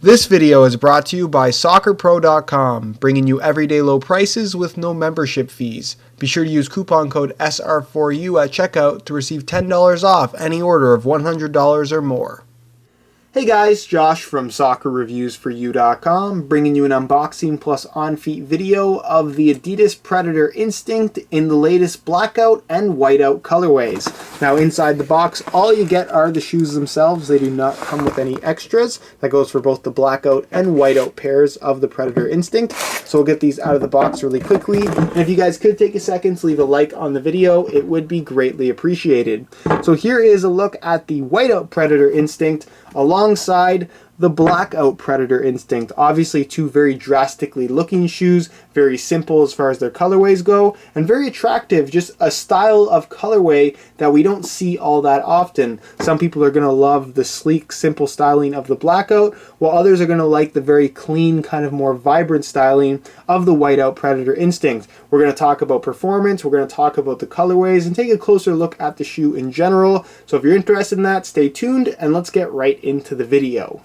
This video is brought to you by SoccerPro.com, bringing you everyday low prices with no membership fees. Be sure to use coupon code SR4U at checkout to receive $10 off any order of $100 or more. Hey guys, Josh from SoccerReviewsForYou.com, bringing you an unboxing plus on-feet video of the Adidas Predator Instinct in the latest Blackout and Whiteout colorways. Now inside the box, all you get are the shoes themselves. They do not come with any extras. That goes for both the Blackout and Whiteout pairs of the Predator Instinct. So we'll get these out of the box really quickly. And if you guys could take a second to leave a like on the video, it would be greatly appreciated. So here is a look at the Whiteout Predator Instinct alongside the Blackout Predator Instinct. Obviously two very drastically looking shoes, very simple as far as their colorways go, and very attractive, just a style of colorway that we don't see all that often. Some people are going to love the sleek, simple styling of the Blackout, while others are going to like the very clean, kind of more vibrant styling of the Whiteout Predator Instinct. We're going to talk about performance, we're going to talk about the colorways, and take a closer look at the shoe in general. So if you're interested in that, stay tuned, and let's get right into the video.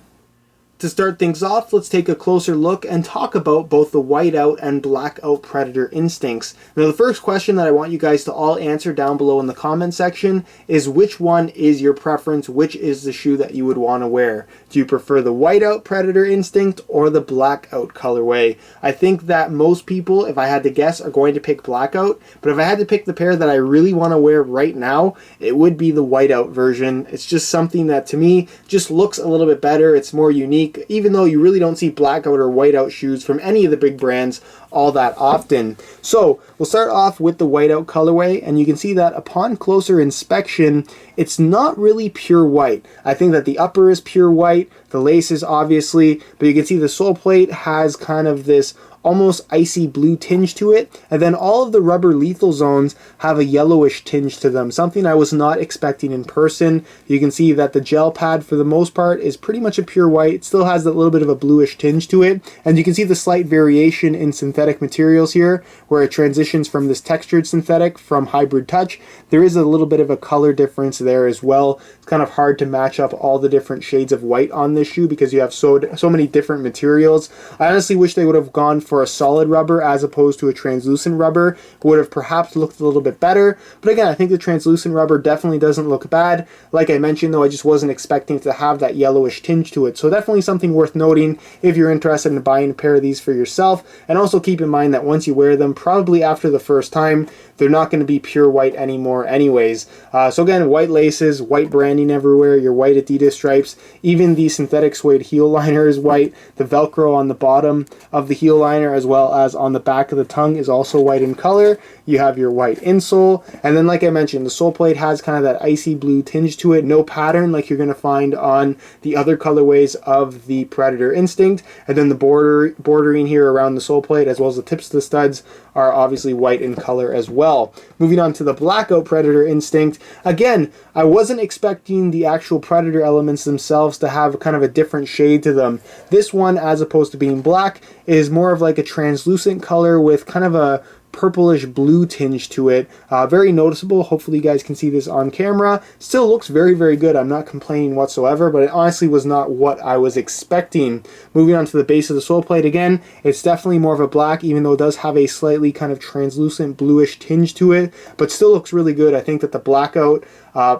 To start things off, let's take a closer look and talk about both the Whiteout and Blackout Predator Instincts. Now the first question that I want you guys to all answer down below in the comment section is which one is your preference, which is the shoe that you would want to wear. Do you prefer the Whiteout Predator Instinct or the Blackout colorway? I think that most people, if I had to guess, are going to pick Blackout, but if I had to pick the pair that I really want to wear right now, it would be the Whiteout version. It's just something that to me just looks a little bit better, it's more unique, even though you really don't see Blackout or Whiteout shoes from any of the big brands all that often. So we'll start off with the Whiteout colorway, and you can see that upon closer inspection, it's not really pure white. I think that the upper is pure white, the laces obviously, but you can see the sole plate has kind of this almost icy blue tinge to it, and then all of the rubber lethal zones have a yellowish tinge to them, something I was not expecting in person. You can see that the gel pad for the most part is pretty much a pure white. It still has that little bit of a bluish tinge to it, and you can see the slight variation in synthetic materials here where it transitions from this textured synthetic from hybrid touch. There is a little bit of a color difference there as well. It's kind of hard to match up all the different shades of white on this shoe because you have so many different materials. I honestly wish they would have gone for a solid rubber as opposed to a translucent rubber. It would have perhaps looked a little bit better, but again, I think the translucent rubber definitely doesn't look bad. Like I mentioned though, I just wasn't expecting to have that yellowish tinge to it, so definitely something worth noting if you're interested in buying a pair of these for yourself. And also keep in mind that once you wear them, probably after the first time, they're not going to be pure white anymore anyways. So again, white laces, white branding everywhere, your white Adidas stripes, even the synthetic suede heel liner is white. The Velcro on the bottom of the heel liner as well as on the back of the tongue is also white in color. You have your white insole, and then like I mentioned, the sole plate has kind of that icy blue tinge to it, no pattern like you're going to find on the other colorways of the Predator Instinct, and then the bordering here around the sole plate as well as the tips of the studs are obviously white in color as well. Moving on to the Blackout Predator Instinct, again, I wasn't expecting the actual Predator elements themselves to have kind of a different shade to them. This one, as opposed to being black, is more of like a translucent color with kind of a purplish blue tinge to it. Very noticeable. Hopefully you guys can see this on camera. Still looks very, very good. I'm not complaining whatsoever, but it honestly was not what I was expecting. Moving on to the base of the sole plate again, it's definitely more of a black, even though it does have a slightly kind of translucent bluish tinge to it, but still looks really good. I think that the Blackout,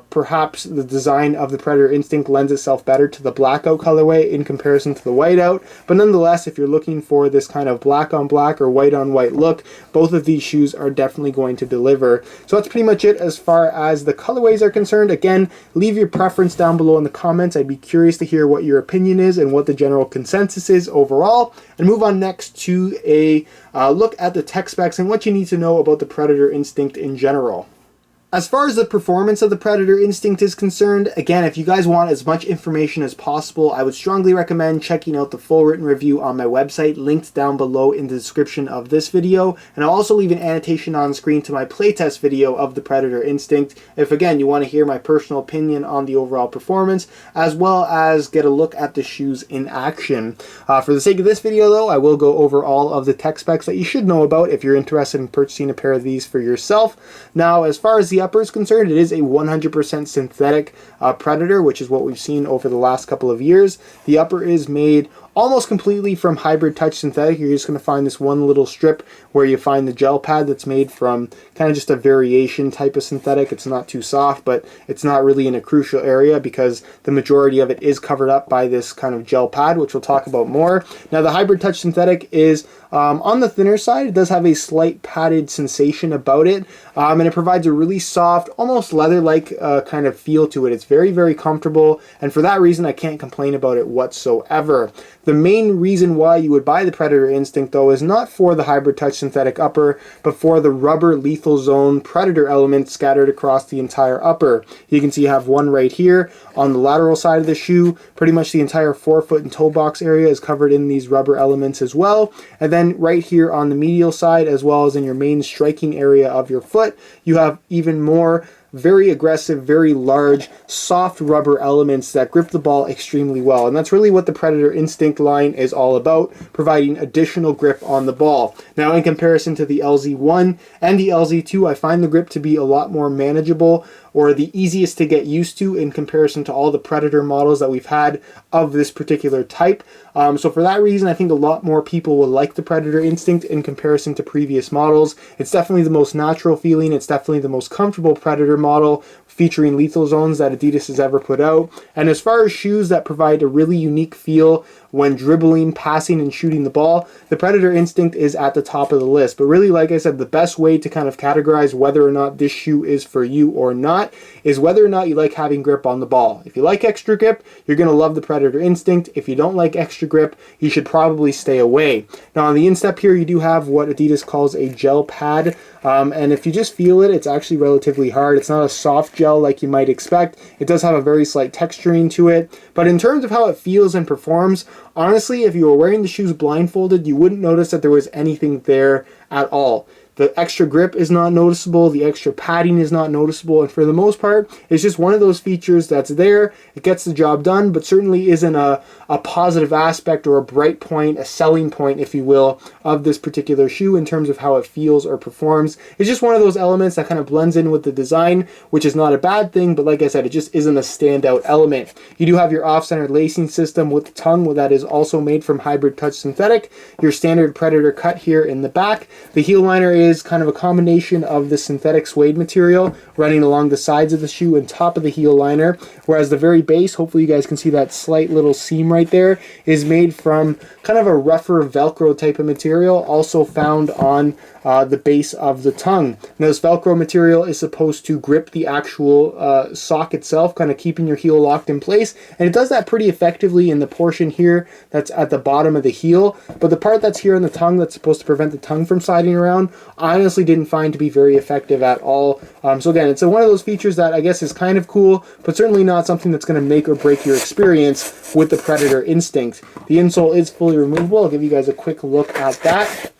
perhaps the design of the Predator Instinct lends itself better to the Blackout colorway in comparison to the Whiteout, but nonetheless, if you're looking for this kind of black on black or white on white look, both of these shoes are definitely going to deliver. So that's pretty much it as far as the colorways are concerned. Again, leave your preference down below in the comments. I'd be curious to hear what your opinion is and what the general consensus is overall. And move on next to a look at the tech specs and what you need to know about the Predator Instinct in general. As far as the performance of the Predator Instinct is concerned, again, if you guys want as much information as possible, I would strongly recommend checking out the full written review on my website, linked down below in the description of this video, and I'll also leave an annotation on screen to my playtest video of the Predator Instinct, if again you want to hear my personal opinion on the overall performance, as well as get a look at the shoes in action. For the sake of this video though, I will go over all of the tech specs that you should know about if you're interested in purchasing a pair of these for yourself. Now, as far as the upper is concerned, it is a 100% synthetic Predator, which is what we've seen over the last couple of years. The upper is made almost completely from Hybrid Touch Synthetic. You're just going to find this one little strip where you find the gel pad that's made from kind of just a variation type of synthetic. It's not too soft, but it's not really in a crucial area because the majority of it is covered up by this kind of gel pad, which we'll talk about more. Now, the Hybrid Touch Synthetic is on the thinner side. It does have a slight padded sensation about it, and it provides a really soft, almost leather-like kind of feel to it. It's very, very comfortable, and for that reason, I can't complain about it whatsoever. The main reason why you would buy the Predator Instinct, though, is not for the Hybrid Touch Synthetic upper, but for the rubber lethal zone Predator elements scattered across the entire upper. You can see you have one right here on the lateral side of the shoe. Pretty much the entire forefoot and toe box area is covered in these rubber elements as well. And then right here on the medial side, as well as in your main striking area of your foot, you have even more very aggressive, very large, soft rubber elements that grip the ball extremely well. And that's really what the Predator Instinct line is all about, providing additional grip on the ball. Now, in comparison to the LZ1 and the LZ2, I find the grip to be a lot more manageable, or the easiest to get used to in comparison to all the Predator models that we've had of this particular type. So for that reason, I think a lot more people will like the Predator Instinct in comparison to previous models. It's definitely the most natural feeling. It's definitely the most comfortable Predator model featuring lethal zones that Adidas has ever put out. And as far as shoes that provide a really unique feel when dribbling, passing, and shooting the ball, the Predator Instinct is at the top of the list. But really, like I said, the best way to kind of categorize whether or not this shoe is for you or not is whether or not you like having grip on the ball. If you like extra grip, you're going to love the Predator Instinct. If you don't like extra grip, you should probably stay away. Now, on the instep here, you do have what Adidas calls a gel pad. And if you just feel it, it's actually relatively hard. It's not a soft gel like you might expect. It does have a very slight texturing to it. But in terms of how it feels and performs, honestly, if you were wearing the shoes blindfolded, you wouldn't notice that there was anything there at all. The extra grip is not noticeable, the extra padding is not noticeable, and for the most part, it's just one of those features that's there. It gets the job done, but certainly isn't a positive aspect or a bright point, a selling point, if you will, of this particular shoe in terms of how it feels or performs. It's just one of those elements that kind of blends in with the design, which is not a bad thing, but like I said, it just isn't a standout element. You do have your off-center lacing system with the tongue that is also made from Hybrid Touch Synthetic, your standard Predator cut here in the back. The heel liner is kind of a combination of the synthetic suede material running along the sides of the shoe and top of the heel liner, whereas the very base, hopefully you guys can see that slight little seam right there, is made from kind of a rougher Velcro type of material, also found on the base of the tongue. Now, this Velcro material is supposed to grip the actual sock itself, kind of keeping your heel locked in place, and it does that pretty effectively in the portion here that's at the bottom of the heel, but the part that's here on the tongue that's supposed to prevent the tongue from sliding around, I honestly didn't find to be very effective at all. So again, it's one of those features that I guess is kind of cool, but certainly not something that's going to make or break your experience with the Predator Instinct. The insole is fully removable. I'll give you guys a quick look at that.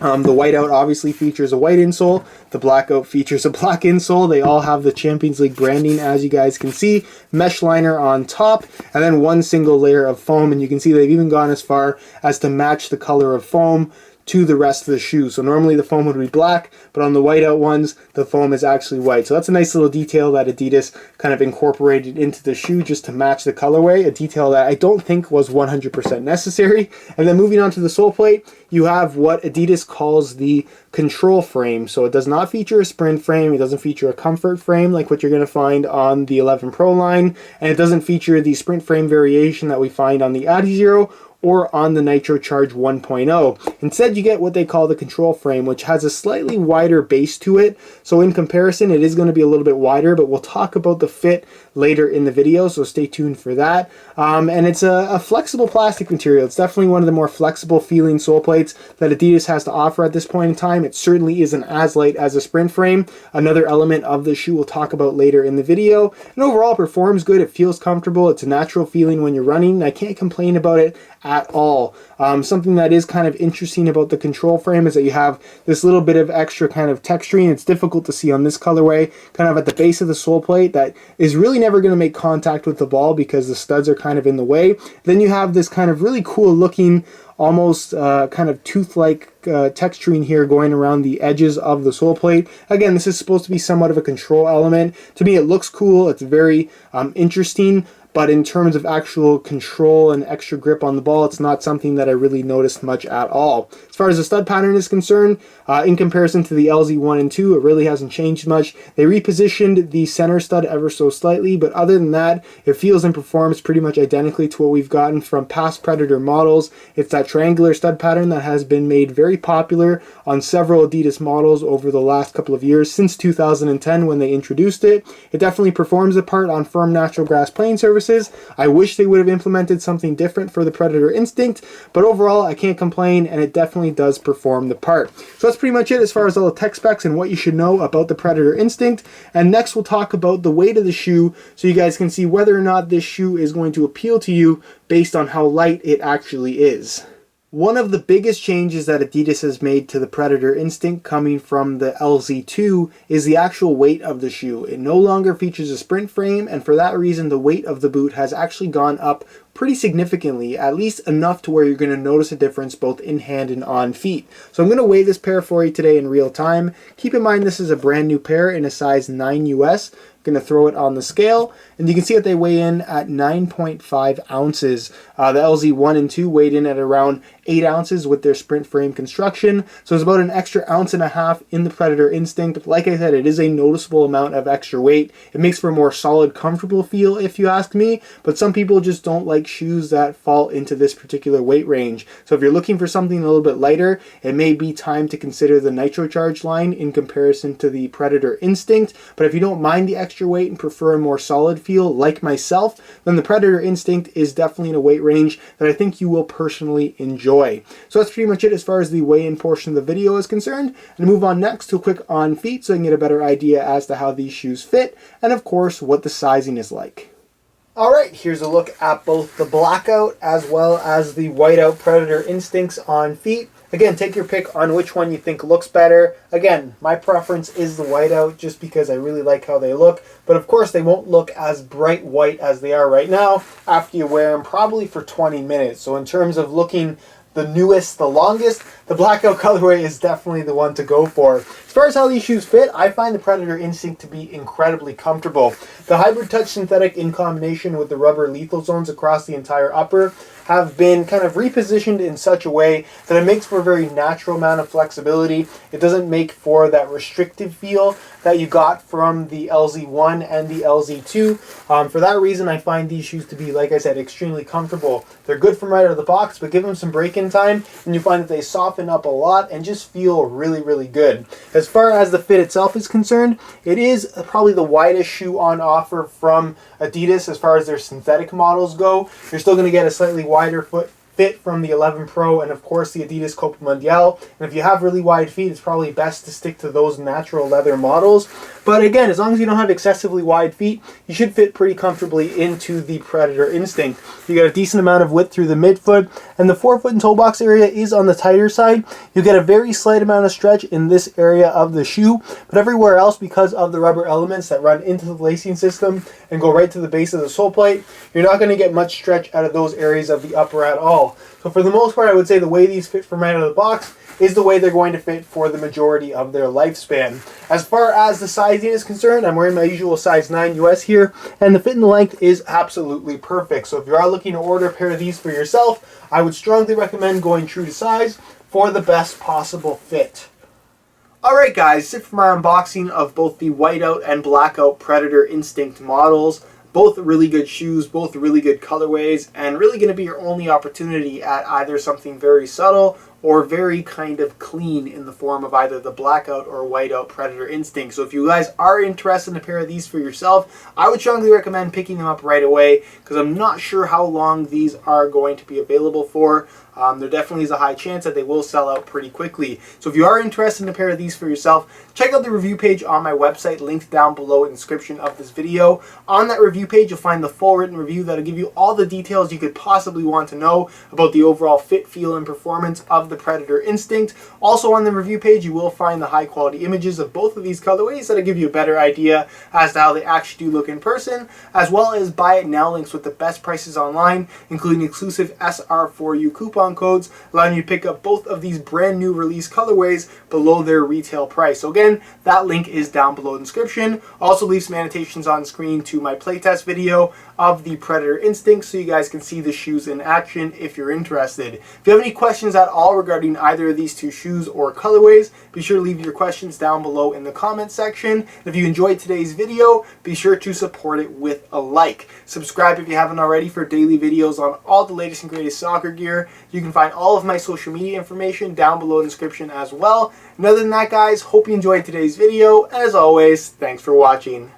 The Whiteout obviously features a white insole. The Blackout features a black insole. They all have the Champions League branding, as you guys can see. Mesh liner on top, and then one single layer of foam. And you can see they've even gone as far as to match the color of foam to the rest of the shoe. So normally the foam would be black, but on the Whiteout ones, the foam is actually white. So that's a nice little detail that Adidas kind of incorporated into the shoe just to match the colorway, a detail that I don't think was 100% necessary. And then moving on to the sole plate, you have what Adidas calls the control frame. So it does not feature a sprint frame, it doesn't feature a comfort frame like what you're going to find on the 11 Pro line, and it doesn't feature the sprint frame variation that we find on the Adizero or on the Nitro Charge 1.0. Instead, you get what they call the control frame, which has a slightly wider base to it. So in comparison, it is going to be a little bit wider, but we'll talk about the fit later in the video, so stay tuned for that. And it's a flexible plastic material. It's definitely one of the more flexible feeling sole plates that Adidas has to offer at this point in time. It certainly isn't as light as a sprint frame, another element of the shoe we'll talk about later in the video. And overall, it performs good. It feels comfortable. It's a natural feeling when you're running, and I can't complain about it at all. Something that is kind of interesting about the control frame is that you have this little bit of extra kind of texturing. It's difficult to see on this colorway, kind of at the base of the sole plate, that is really never going to make contact with the ball because the studs are kind of in the way. Then you have this kind of really cool looking, almost kind of tooth-like texturing here going around the edges of the sole plate. Again, this is supposed to be somewhat of a control element. To me, it looks cool. It's very interesting, but in terms of actual control and extra grip on the ball, it's not something that I really noticed much at all. As far as the stud pattern is concerned, in comparison to the LZ1 and 2, it really hasn't changed much. They repositioned the center stud ever so slightly, but other than that, it feels and performs pretty much identically to what we've gotten from past Predator models. It's that triangular stud pattern that has been made very popular on several Adidas models over the last couple of years, since 2010 when they introduced it. It definitely performs the part on firm natural grass playing surfaces. I wish they would have implemented something different for the Predator Instinct, but overall I can't complain, and it definitely does perform the part. So that's pretty much it as far as all the tech specs and what you should know about the Predator Instinct. And next we'll talk about the weight of the shoe, so you guys can see whether or not this shoe is going to appeal to you based on how light it actually is. One of the biggest changes that Adidas has made to the Predator Instinct coming from the LZ2 is the actual weight of the shoe. It no longer features a sprint frame, and for that reason the weight of the boot has actually gone up pretty significantly, at least enough to where you're going to notice a difference both in hand and on feet. So I'm going to weigh this pair for you today in real time. Keep in mind this is a brand new pair in a size 9 US. Going to throw it on the scale, and you can see that they weigh in at 9.5 ounces. The LZ1 and 2 weighed in at around 8 ounces with their sprint frame construction, so it's about an extra ounce and a half in the Predator Instinct. Like I said, it is a noticeable amount of extra weight. It makes for a more solid, comfortable feel if you ask me, but some people just don't like shoes that fall into this particular weight range. So if you're looking for something a little bit lighter, it may be time to consider the Nitrocharge line in comparison to the Predator Instinct, but if you don't mind the extra weight and prefer a more solid feel like myself, then the Predator Instinct is definitely in a weight range that I think you will personally enjoy. So that's pretty much it as far as the weigh-in portion of the video is concerned. And move on next to a quick on feet so you can get a better idea as to how these shoes fit, and of course what the sizing is like. Alright, here's a look at both the Blackout as well as the Whiteout Predator Instincts on feet. Again, take your pick on which one you think looks better. Again, my preference is the Whiteout just because I really like how they look. But of course, they won't look as bright white as they are right now after you wear them probably for 20 minutes. So in terms of looking the newest, the longest, the Blackout colorway is definitely the one to go for. As far as how these shoes fit, I find the Predator Instinct to be incredibly comfortable. The Hybrid Touch synthetic in combination with the rubber lethal zones across the entire upper have been kind of repositioned in such a way that it makes for a very natural amount of flexibility. It doesn't make for that restrictive feel that you got from the LZ1 and the LZ2. For that reason, I find these shoes to be, like I said, extremely comfortable. They're good from right out of the box, but give them some break-in time, and you find that they soften up a lot and just feel really, really good. As far as the fit itself is concerned, it is probably the widest shoe on offer from Adidas as far as their synthetic models go. You're still going to get a slightly wider foot fit from the 11 Pro and of course the Adidas Copa Mundial. And if you have really wide feet, it's probably best to stick to those natural leather models. But again, as long as you don't have excessively wide feet, you should fit pretty comfortably into the Predator Instinct. You get a decent amount of width through the midfoot, and the forefoot and toe box area is on the tighter side. You get a very slight amount of stretch in this area of the shoe, but everywhere else, because of the rubber elements that run into the lacing system and go right to the base of the sole plate, you're not going to get much stretch out of those areas of the upper at all. So for the most part, I would say the way these fit from right out of the box is the way they're going to fit for the majority of their lifespan. As far as the sizing is concerned, I'm wearing my usual size 9 US here, and the fit and the length is absolutely perfect. So if you are looking to order a pair of these for yourself, I would strongly recommend going true to size for the best possible fit. Alright guys, that's it from our unboxing of both the Whiteout and Blackout Predator Instinct models. Both really good shoes, both really good colorways, and really going to be your only opportunity at either something very subtle or very kind of clean in the form of either the Blackout or Whiteout Predator Instinct. So if you guys are interested in a pair of these for yourself, I would strongly recommend picking them up right away because I'm not sure how long these are going to be available for. There definitely is a high chance that they will sell out pretty quickly. So if you are interested in a pair of these for yourself, check out the review page on my website, linked down below in the description of this video. On that review page, you'll find the full written review that'll give you all the details you could possibly want to know about the overall fit, feel, and performance of the Predator Instinct. Also on the review page, you will find the high quality images of both of these colorways that'll give you a better idea as to how they actually do look in person, as well as buy it now links with the best prices online, including exclusive SR4U coupon codes, allowing you to pick up both of these brand new release colorways below their retail price. So again, that link is down below in the description. Also leave some annotations on screen to my playtest video of the Predator Instinct so you guys can see the shoes in action if you're interested. If you have any questions at all regarding either of these two shoes or colorways, be sure to leave your questions down below in the comment section. And if you enjoyed today's video, be sure to support it with a like. Subscribe if you haven't already for daily videos on all the latest and greatest soccer gear. You can find all of my social media information down below in the description as well. And other than that, guys, hope you enjoyed today's video. As always, thanks for watching.